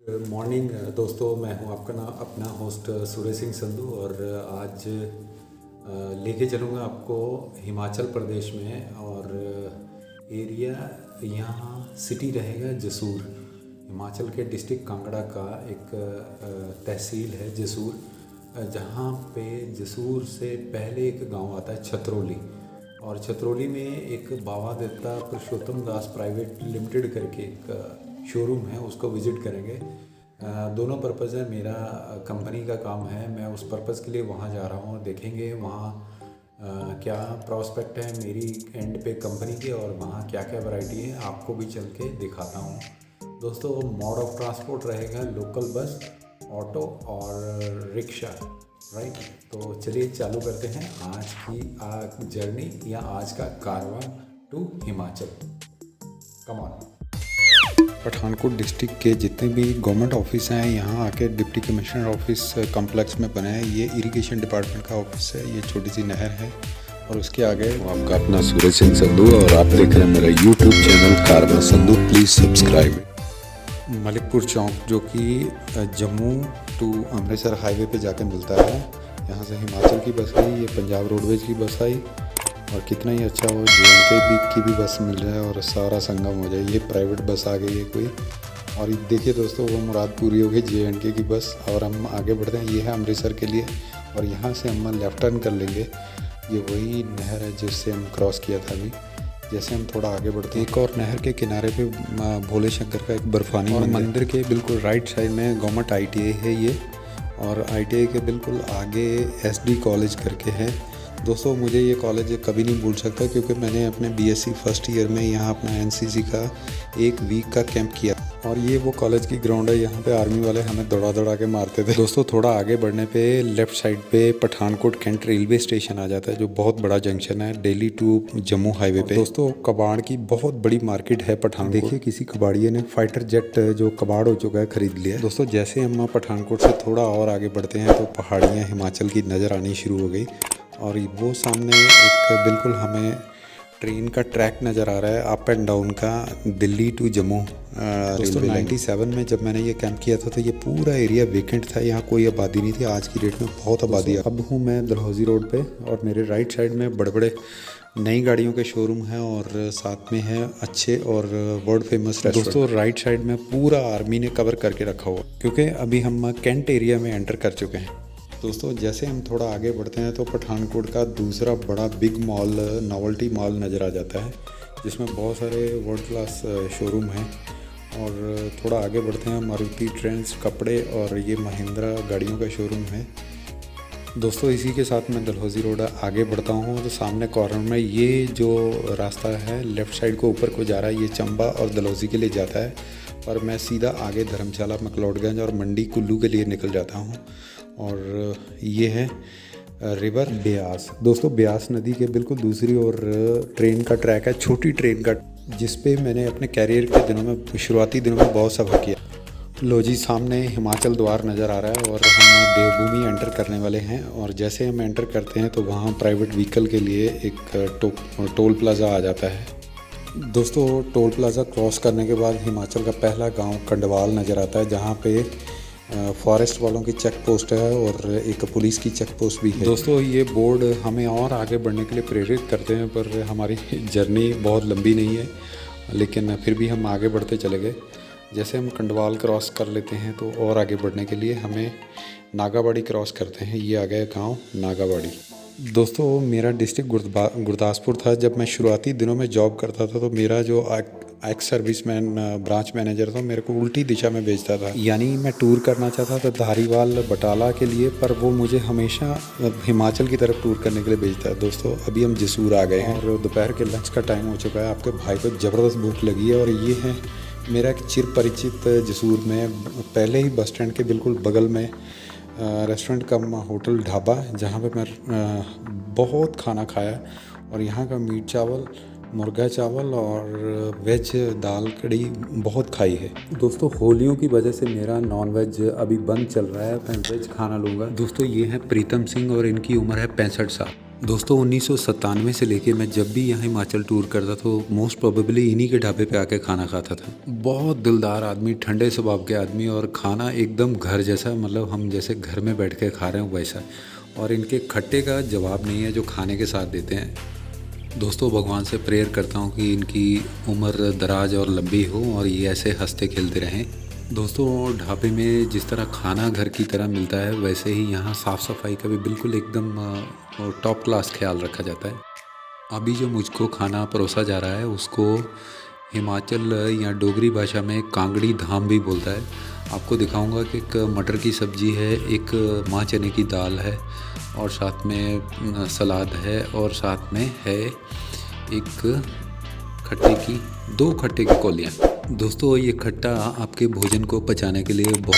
Morning दोस्तों, मैं हूं आपका अपना होस्ट सूरज सिंह संधू। और आज लेके चलूँगा आपको हिमाचल प्रदेश में। और एरिया यहाँ सिटी रहेगा जसूर। हिमाचल के डिस्ट्रिक्ट कांगड़ा का एक तहसील है जसूर, जहाँ पे जसूर से पहले एक गांव आता है छतरौली। और छतरौली में एक बाबा देवता पुरुषोत्तम दास प्राइवेट लिमिटेड करके एक शोरूम है, उसको विज़िट करेंगे। दोनों पर्पज़ है, मेरा कंपनी का काम है, मैं उस पर्पज़ के लिए वहाँ जा रहा हूँ। देखेंगे वहाँ क्या प्रॉस्पेक्ट है मेरी एंड पे कंपनी के, और वहाँ क्या क्या वैरायटी है आपको भी चल के दिखाता हूँ। दोस्तों, मोड ऑफ ट्रांसपोर्ट रहेगा लोकल बस, ऑटो और रिक्शा, राइट। तो चलिए चालू करते हैं आज की जर्नी या आज का कारवां to Himachal. Come on. Pathankot district के जितने भी गवर्नमेंट ऑफिस हैं यहाँ आके डिप्टी कमिश्नर ऑफिस कॉम्प्लेक्स में बने हैं। ये इरिगेशन डिपार्टमेंट का ऑफिस है, ये छोटी सी नहर है और उसके आगे आपका अपना सूरज सिंह संधू और आप देख रहे हैं मेरा YouTube channel Karwan Sandhu. Please subscribe. Malikpur Chowk जो कि जम्मू टू अमृतसर हाईवे पे जाके मिलता है। यहाँ से हिमाचल की बस आई, ये पंजाब रोडवेज की बस आई, और कितना ही अच्छा हो JNK की भी बस मिल रहा है और सारा संगम हो जाए। ये प्राइवेट बस आ गई है कोई, और देखिए दोस्तों वो मुराद पूरी हो गई JNK की बस। और हम आगे बढ़ते हैं, ये है अमृतसर के लिए, और यहाँ से हम लेफ़्ट टर्न कर लेंगे। ये वही नहर है जिससे हम क्रॉस किया था अभी। जैसे हम थोड़ा आगे बढ़ते हैं, एक और नहर के किनारे पे भोले शंकर का एक बर्फानी और मंदिर के बिल्कुल राइट साइड में गवर्नमेंट ITI है ये, और ITI के बिल्कुल आगे SD कॉलेज करके है। दोस्तों, मुझे ये कॉलेज कभी नहीं भूल सकता क्योंकि मैंने अपने BSc फर्स्ट ईयर में यहाँ अपना NCC का एक वीक का कैंप किया, और ये वो कॉलेज की ग्राउंड है। यहाँ पे आर्मी वाले हमें दौड़ा दौड़ा के मारते थे। दोस्तों, थोड़ा आगे बढ़ने पे लेफ़्ट साइड पे पठानकोट कैंट रेलवे स्टेशन आ जाता है, जो बहुत बड़ा जंक्शन है दिल्ली टू जम्मू हाईवे पे। दोस्तों, कबाड़ की बहुत बड़ी मार्केट है पठानकोट। देखिए किसी कबाड़िए ने फाइटर जेट जो कबाड़ हो चुका है खरीद लिया। दोस्तों, जैसे हम पठानकोट से थोड़ा और आगे बढ़ते हैं तो पहाड़ियाँ हिमाचल की नज़र आनी शुरू हो गई, और वो सामने एक बिल्कुल हमें ट्रेन का ट्रैक नज़र आ रहा है अप एंड डाउन का, दिल्ली टू जम्मू। दोस्तों, 97 में जब मैंने ये कैंप किया था तो ये पूरा एरिया वेकेंट था, यहाँ कोई आबादी नहीं थी। आज की डेट में बहुत आबादी है। अब हूँ मैं डलहौजी रोड पे, और मेरे राइट साइड में बड़े बड़े नई गाड़ियों के शोरूम हैं, और साथ में है अच्छे और वर्ल्ड फेमस रेस्टोरेंट। दोस्तों, राइट साइड में पूरा आर्मी ने कवर करके रखा हुआ, क्योंकि अभी हम कैंट एरिया में एंटर कर चुके हैं। दोस्तों, जैसे हम थोड़ा आगे बढ़ते हैं तो पठानकोट का दूसरा बड़ा बिग मॉल नॉवेल्टी मॉल नज़र आ जाता है, जिसमें बहुत सारे वर्ल्ड क्लास शोरूम हैं। और थोड़ा आगे बढ़ते हैं, मारुति ट्रेंड्स कपड़े और ये महिंद्रा गाड़ियों का शोरूम है। दोस्तों, इसी के साथ मैं डलहौजी रोड आगे बढ़ता हूँ तो सामने कॉर्नर में ये जो रास्ता है लेफ़्ट साइड को ऊपर को जा रहा है, ये चंबा और डलहौजी के लिए जाता है, और मैं सीधा आगे धर्मशाला मकलोडगंज और मंडी कुल्लू के लिए निकल जाता हूँ। और ये है रिवर ब्यास। दोस्तों, ब्यास नदी के बिल्कुल दूसरी ओर ट्रेन का ट्रैक है, छोटी ट्रेन का, जिस पे मैंने अपने कैरियर के दिनों में शुरुआती दिनों में बहुत सफ़र किया। लो जी, सामने हिमाचल द्वार नज़र आ रहा है और हम देवभूमि एंटर करने वाले हैं। और जैसे हम एंटर करते हैं तो वहाँ प्राइवेट व्हीकल के लिए एक टोल प्लाज़ा आ जाता है। दोस्तों, टोल प्लाज़ा क्रॉस करने के बाद हिमाचल का पहला गांव कंडवाल नज़र आता है, जहाँ पे फॉरेस्ट वालों की चेक पोस्ट है और एक पुलिस की चेक पोस्ट भी है। दोस्तों, ये बोर्ड हमें और आगे बढ़ने के लिए प्रेरित करते हैं, पर हमारी जर्नी बहुत लंबी नहीं है, लेकिन फिर भी हम आगे बढ़ते चले गए। जैसे हम कंडवाल क्रॉस कर लेते हैं तो और आगे बढ़ने के लिए हमें नागाबाड़ी क्रॉस करते हैं। ये आ गया गाँव नागाबाड़ी। दोस्तों, मेरा डिस्ट्रिक्ट गुरदासपुर था। जब मैं शुरुआती दिनों में जॉब करता था तो मेरा जो एक्स सर्विसमैन ब्रांच मैनेजर था, मेरे को उल्टी दिशा में भेजता था। यानी मैं टूर करना चाहता था धारीवाल बटाला के लिए, पर वो मुझे हमेशा हिमाचल की तरफ टूर करने के लिए भेजता है। दोस्तों, अभी हम जसूर आ गए हैं और दोपहर के लंच का टाइम हो चुका है। आपके भाई को ज़बरदस्त भूख लगी है, और ये है मेरा एक चिर परिचित जसूर में पहले ही बस स्टैंड के बिल्कुल बगल में रेस्टोरेंट कम होटल ढाबा, जहाँ पे मैं बहुत खाना खाया, और यहाँ का मीट चावल, मुर्गा चावल और वेज दाल कड़ी बहुत खाई है। दोस्तों, होलियों की वजह से मेरा नॉन वेज अभी बंद चल रहा है, मैं वेज खाना लूँगा। दोस्तों, ये है प्रीतम सिंह और इनकी उम्र है 65 साल। दोस्तों 1997 से लेके मैं जब भी यहाँ हिमाचल टूर करता तो मोस्ट प्रोबेबली इन्हीं के ढाबे पे आके खाना खाता था। बहुत दिलदार आदमी, ठंडे स्वभाव के आदमी, और खाना एकदम घर जैसा, मतलब हम जैसे घर में बैठ के खा रहे हैं वैसा। और इनके खट्टे का जवाब नहीं है जो खाने के साथ देते हैं। दोस्तों भगवान से प्रेयर करता हूँ कि इनकी उम्र दराज और लंबी हो और ये ऐसे हंसते खेलते रहें। दोस्तों ढाबे में जिस तरह खाना घर की तरह मिलता है वैसे ही यहाँ साफ़ सफाई का भी बिल्कुल एकदम टॉप क्लास ख्याल रखा जाता है। अभी जो मुझको खाना परोसा जा रहा है उसको हिमाचल या डोगरी भाषा में कांगड़ी धाम भी बोलता है। आपको दिखाऊंगा कि एक मटर की सब्ज़ी है, एक माँ चने की दाल है, और साथ में सलाद है, और साथ में है एक दो खट्टे की कौलियाँ। दोस्तों ये खट्टा आपके भोजन को पचाने के लिए बहुत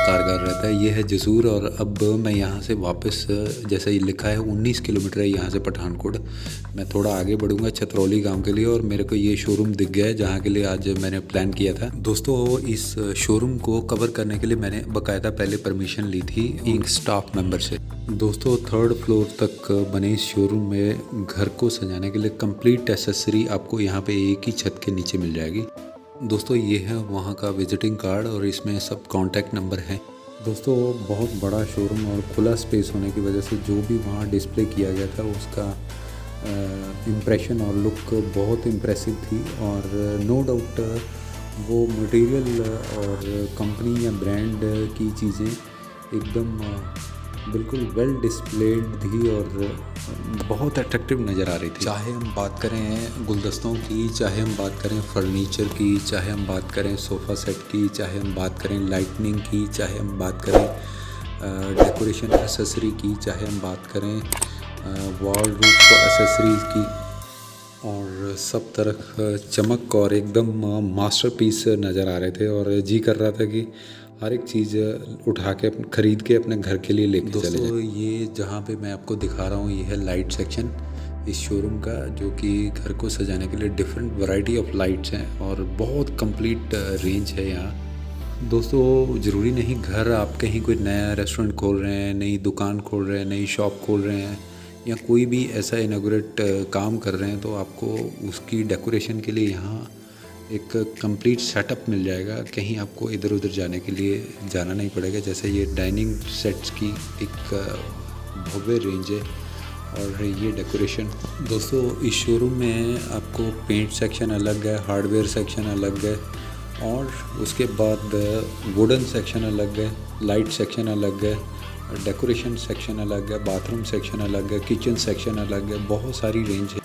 कारगर रहता है। ये है जसूर, और अब मैं यहाँ से वापस, जैसा ये लिखा है 19 किलोमीटर है यहाँ से पठानकोट। मैं थोड़ा आगे बढ़ूँगा छतरौली गांव के लिए, और मेरे को ये शोरूम दिख गया है जहाँ के लिए आज मैंने प्लान किया था। दोस्तों इस शोरूम को कवर करने के लिए मैंने बाकायदा पहले परमिशन ली थी एक स्टाफ मेम्बर से। दोस्तों 3rd फ्लोर तक बने इस शोरूम में घर को सजाने के लिए कंप्लीट एसेसरी आपको यहाँ पे एक ही छत के नीचे मिल जाएगी। दोस्तों ये है वहाँ का विजिटिंग कार्ड, और इसमें सब कॉन्टैक्ट नंबर हैं। दोस्तों बहुत बड़ा शोरूम और खुला स्पेस होने की वजह से जो भी वहाँ डिस्प्ले किया गया था उसका इम्प्रेशन और लुक बहुत इम्प्रेसिव थी। और नो डाउट वो मटेरियल और कंपनी या ब्रांड की चीज़ें एकदम बिल्कुल वेल डिस्प्लेड थी और बहुत अट्रैक्टिव नज़र आ रही थी। चाहे हम बात करें गुलदस्तों की, चाहे हम बात करें फर्नीचर की, चाहे हम बात करें सोफ़ा सेट की, चाहे हम बात करें लाइटनिंग की, चाहे हम बात करें डेकोरेशन एसेसरी की, चाहे हम बात करें वॉल रूफ एसेसरीज की, और सब तरफ चमक और एकदम मास्टरपीस नज़र आ रहे थे। और जी कर रहा था कि हर एक चीज़ उठा के ख़रीद के अपने घर के लिए लेके चले जाए। ये जहाँ पे मैं आपको दिखा रहा हूँ ये है लाइट सेक्शन इस शोरूम का, जो कि घर को सजाने के लिए डिफरेंट वैरायटी ऑफ लाइट्स हैं और बहुत कंप्लीट रेंज है यहाँ। दोस्तों ज़रूरी नहीं घर आप कहीं कोई नया रेस्टोरेंट खोल रहे हैं, नई दुकान खोल रहे हैं, नई शॉप खोल रहे हैं, या कोई भी ऐसा इनॉग्रेट काम कर रहे हैं तो आपको उसकी डेकोरेशन के लिए यहाँ एक कंप्लीट सेटअप मिल जाएगा। कहीं आपको इधर उधर जाने के लिए जाना नहीं पड़ेगा। जैसे ये डाइनिंग सेट्स की एक भव्य रेंज है, और ये डेकोरेशन। दोस्तों इस शोरूम में आपको पेंट सेक्शन अलग है, हार्डवेयर सेक्शन अलग है, और उसके बाद वुडन सेक्शन अलग है, लाइट सेक्शन अलग है, डेकोरेशन सेक्शन अलग है, बाथरूम सेक्शन अलग है, किचन सेक्शन अलग है, बहुत सारी रेंज है।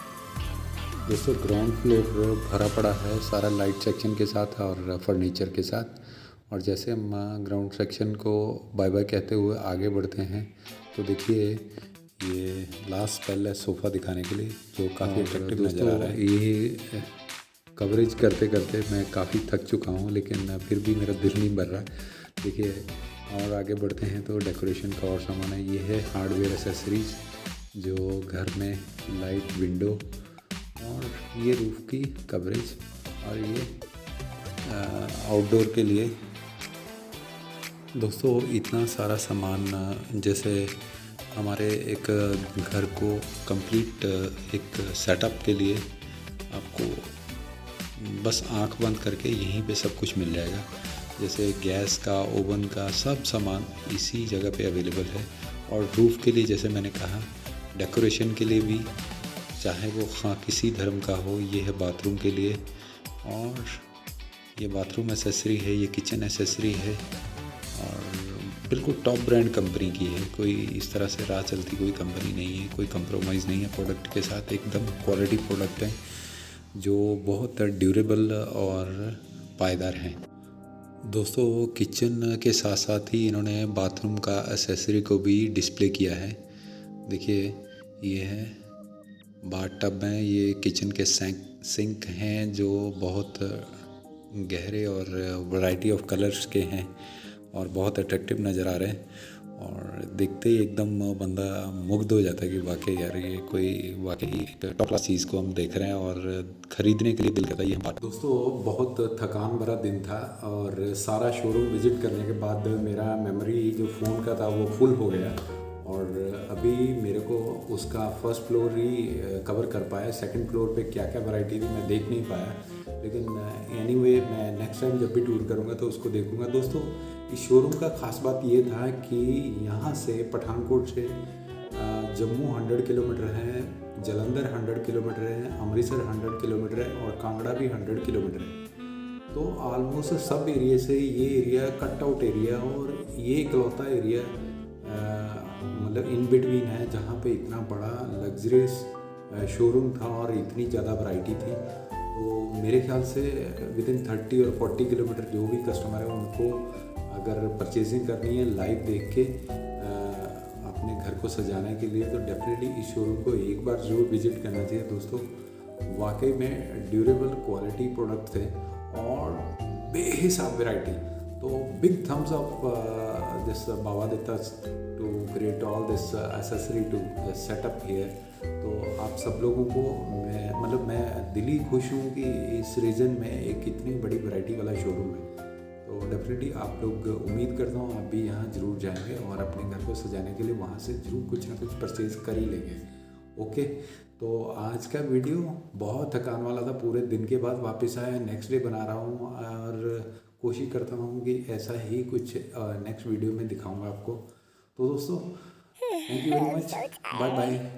दोस्तों ग्राउंड फ्लोर भरा पड़ा है सारा लाइट सेक्शन के साथ और फर्नीचर के साथ। और जैसे हम ग्राउंड सेक्शन को बाय बाय कहते हुए आगे बढ़ते हैं तो देखिए ये लास्ट स्पेल है सोफ़ा दिखाने के लिए, जो काफ़ी अट्रैक्टिव नज़र आ रहा है। ये कवरेज करते करते मैं काफ़ी थक चुका हूँ, लेकिन फिर भी मेरा दिल नहीं भर रहा। देखिए और आगे बढ़ते हैं तो डेकोरेशन का और सामान है। ये है हार्डवेयर एसेसरीज, जो घर में लाइट, विंडो, और ये रूफ़ की कवरेज, और ये आउटडोर के लिए। दोस्तों इतना सारा सामान, जैसे हमारे एक घर को कंप्लीट एक सेटअप के लिए आपको बस आंख बंद करके यहीं पे सब कुछ मिल जाएगा। जैसे गैस का, ओवन का, सब सामान इसी जगह पे अवेलेबल है। और रूफ़ के लिए जैसे मैंने कहा, डेकोरेशन के लिए भी, चाहे वो किसी धर्म का हो। ये है बाथरूम के लिए, और ये बाथरूम एसेसरी है, ये किचन एसेसरी है, और बिल्कुल टॉप ब्रांड कंपनी की है। कोई इस तरह से राह चलती कोई कंपनी नहीं है, कोई कंप्रोमाइज़ नहीं है प्रोडक्ट के साथ। एकदम क्वालिटी प्रोडक्ट है जो बहुत ड्यूरेबल और पायदार हैं। दोस्तों किचन के साथ साथ ही इन्होंने बाथरूम का एसेसरी को भी डिस्प्ले किया है। देखिए ये है बाथ टब हैं, ये किचन के सिंक हैं जो बहुत गहरे और वैरायटी ऑफ कलर्स के हैं और बहुत अट्रैक्टिव नज़र आ रहे हैं। और देखते ही एकदम बंदा मुग्ध हो जाता है कि वाकई यार ये कोई वाकई टॉप क्लास चीज़ को हम देख रहे हैं और ख़रीदने के लिए दिल करता है। ये बात दोस्तों बहुत थकान भरा दिन था, और सारा शोरूम विज़िट करने के बाद मेरा मेमोरी जो फ़ोन का था वो फुल हो गया, और अभी मेरे को उसका फर्स्ट फ्लोर ही कवर कर पाया, सेकंड फ्लोर पे क्या क्या वैरायटी थी मैं देख नहीं पाया, लेकिन एनीवे मैं नेक्स्ट टाइम जब भी टूर करूँगा तो उसको देखूँगा। दोस्तों इस शोरूम का ख़ास बात ये था कि यहाँ से पठानकोट से जम्मू 100 किलोमीटर है, जलंधर 100 किलोमीटर है, अमृतसर 100 किलोमीटर है और कांगड़ा भी 100 किलोमीटर है। तो ऑलमोस्ट सब एरिया से ये एरिया कट आउट एरिया और ये इकलौता एरिया मतलब इन बिटवीन है जहाँ पे इतना बड़ा लग्जरियस शोरूम था और इतनी ज़्यादा वैरायटी थी। तो मेरे ख्याल से विद इन 30 और 40 किलोमीटर जो भी कस्टमर है उनको अगर परचेजिंग करनी है लाइव देख के अपने घर को सजाने के लिए तो डेफिनेटली इस शोरूम को एक बार ज़रूर विजिट करना चाहिए। दोस्तों वाकई में ड्यूरेबल क्वालिटी प्रोडक्ट थे और बेहिसाब वैरायटी। तो big thumbs up this Babaditta to create all this accessory to setup here. तो आप सब लोगों को मैं दिली खुश हूँ कि इस रीजन में एक इतनी बड़ी वैरायटी वाला शोरूम है। तो डेफिनेटली आप लोग उम्मीद करता हूँ आप भी यहाँ ज़रूर जाएंगे और अपने घर को सजाने के लिए वहाँ से ज़रूर कुछ ना कुछ परचेज़ कर ही लेंगे। ओके, तो आज का वीडियो बहुत थकान वाला था, पूरे दिन के बाद वापस आया, नेक्स्ट डे बना रहा हूँ और कोशिश करता हूँ कि ऐसा ही कुछ नेक्स्ट वीडियो में दिखाऊंगा आपको। तो दोस्तों thank you very much, bye bye.